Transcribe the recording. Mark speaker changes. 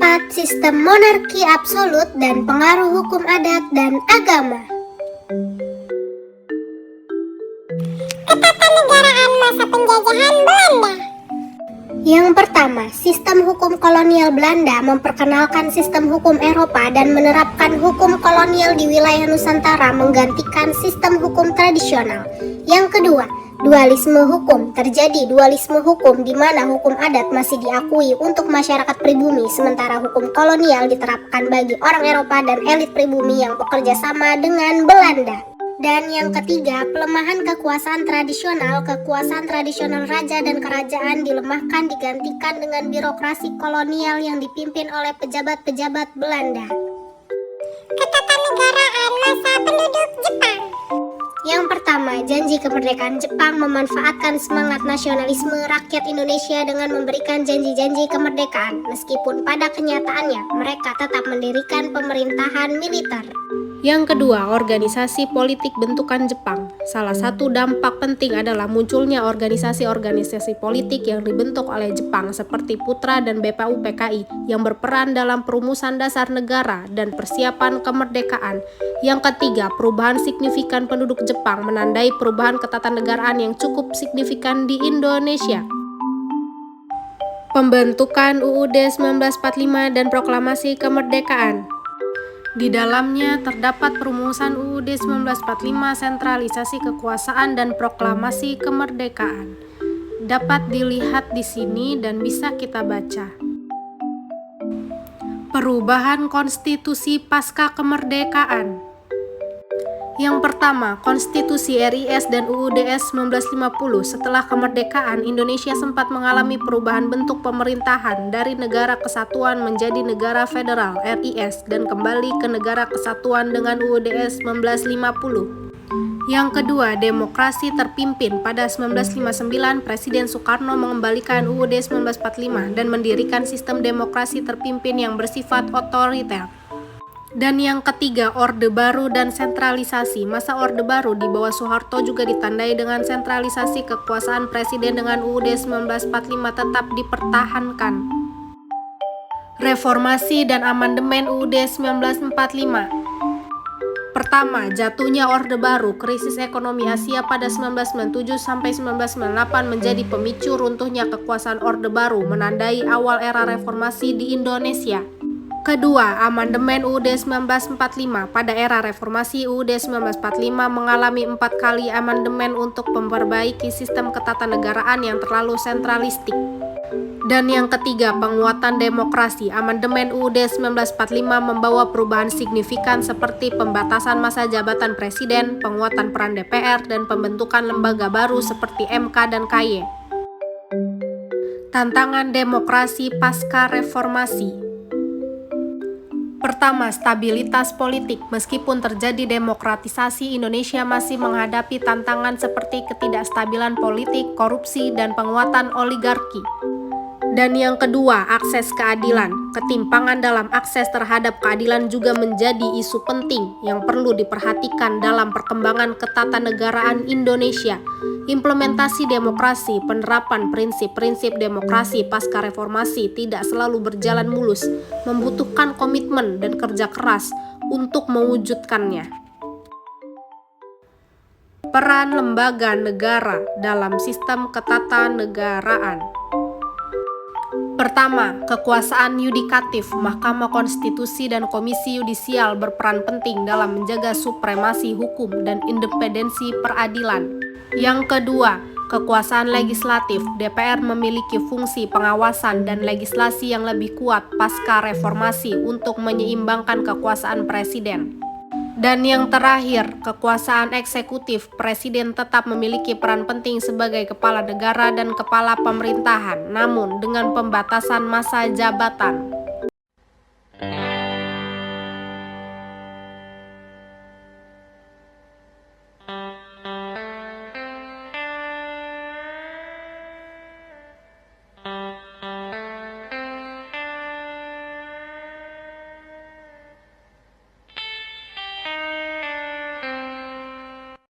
Speaker 1: keempat, sistem monarki absolut dan pengaruh hukum adat dan agama.
Speaker 2: Ketatanegaraan masa penjajahan Belanda.
Speaker 1: Yang pertama, sistem hukum kolonial Belanda memperkenalkan sistem hukum Eropa dan menerapkan hukum kolonial di wilayah Nusantara menggantikan sistem hukum tradisional. Yang kedua, dualisme hukum. Terjadi dualisme hukum di mana hukum adat masih diakui untuk masyarakat pribumi, sementara hukum kolonial diterapkan bagi orang Eropa dan elit pribumi yang bekerja sama dengan Belanda. Dan yang ketiga, pelemahan kekuasaan tradisional. Kekuasaan tradisional raja dan kerajaan dilemahkan digantikan dengan birokrasi kolonial yang dipimpin oleh pejabat-pejabat Belanda.
Speaker 2: Ketatanegaraan masa penduduk Jepang.
Speaker 1: Yang pertama, janji kemerdekaan Jepang memanfaatkan semangat nasionalisme rakyat Indonesia dengan memberikan janji-janji kemerdekaan, meskipun pada kenyataannya mereka tetap mendirikan pemerintahan militer.
Speaker 3: Yang kedua, organisasi politik bentukan Jepang. Salah satu dampak penting adalah munculnya organisasi-organisasi politik yang dibentuk oleh Jepang seperti Putra dan BPU PKI yang berperan dalam perumusan dasar negara dan persiapan kemerdekaan. Yang ketiga, perubahan signifikan penduduk Jepang menandai perubahan ketatanegaraan yang cukup signifikan di Indonesia. Pembentukan UUD 1945 dan Proklamasi Kemerdekaan. Di dalamnya terdapat perumusan UUD 1945, sentralisasi kekuasaan dan proklamasi kemerdekaan. Dapat dilihat di sini dan bisa kita baca. Perubahan konstitusi pasca kemerdekaan. Yang pertama, Konstitusi RIS dan UUDS 1950. Setelah kemerdekaan, Indonesia sempat mengalami perubahan bentuk pemerintahan dari negara kesatuan menjadi negara federal RIS dan kembali ke negara kesatuan dengan UUDS 1950. Yang kedua, demokrasi terpimpin. Pada 1959, Presiden Soekarno mengembalikan UUD 1945 dan mendirikan sistem demokrasi terpimpin yang bersifat otoriter. Dan yang ketiga, Orde Baru dan sentralisasi. Masa Orde Baru di bawah Soeharto juga ditandai dengan sentralisasi kekuasaan presiden dengan UUD 1945 tetap dipertahankan. Reformasi dan amandemen UUD 1945. Pertama, jatuhnya Orde Baru. Krisis ekonomi Asia pada 1997 sampai 1998 menjadi pemicu runtuhnya kekuasaan Orde Baru, menandai awal era reformasi di Indonesia. Kedua, amandemen UUD 1945. Pada era reformasi, UUD 1945 mengalami 4 kali amandemen untuk memperbaiki sistem ketatanegaraan yang terlalu sentralistik. Dan yang ketiga, penguatan demokrasi. Amandemen UUD 1945 membawa perubahan signifikan seperti pembatasan masa jabatan presiden, penguatan peran DPR, dan pembentukan lembaga baru seperti MK dan KY. Tantangan demokrasi pasca reformasi. Pertama, stabilitas politik. Meskipun terjadi demokratisasi, Indonesia masih menghadapi tantangan seperti ketidakstabilan politik, korupsi, dan penguatan oligarki. Dan yang kedua, akses keadilan. Ketimpangan dalam akses terhadap keadilan juga menjadi isu penting yang perlu diperhatikan dalam perkembangan ketatanegaraan Indonesia. Implementasi demokrasi, penerapan prinsip-prinsip demokrasi pasca reformasi tidak selalu berjalan mulus, membutuhkan komitmen dan kerja keras untuk mewujudkannya. Peran lembaga negara dalam sistem ketatanegaraan. Pertama, kekuasaan yudikatif. Mahkamah Konstitusi dan Komisi Yudisial berperan penting dalam menjaga supremasi hukum dan independensi peradilan. Yang kedua, kekuasaan legislatif. DPR memiliki fungsi pengawasan dan legislasi yang lebih kuat pasca reformasi untuk menyeimbangkan kekuasaan presiden. Dan yang terakhir, kekuasaan eksekutif. Presiden tetap memiliki peran penting sebagai kepala negara dan kepala pemerintahan, namun dengan pembatasan masa jabatan.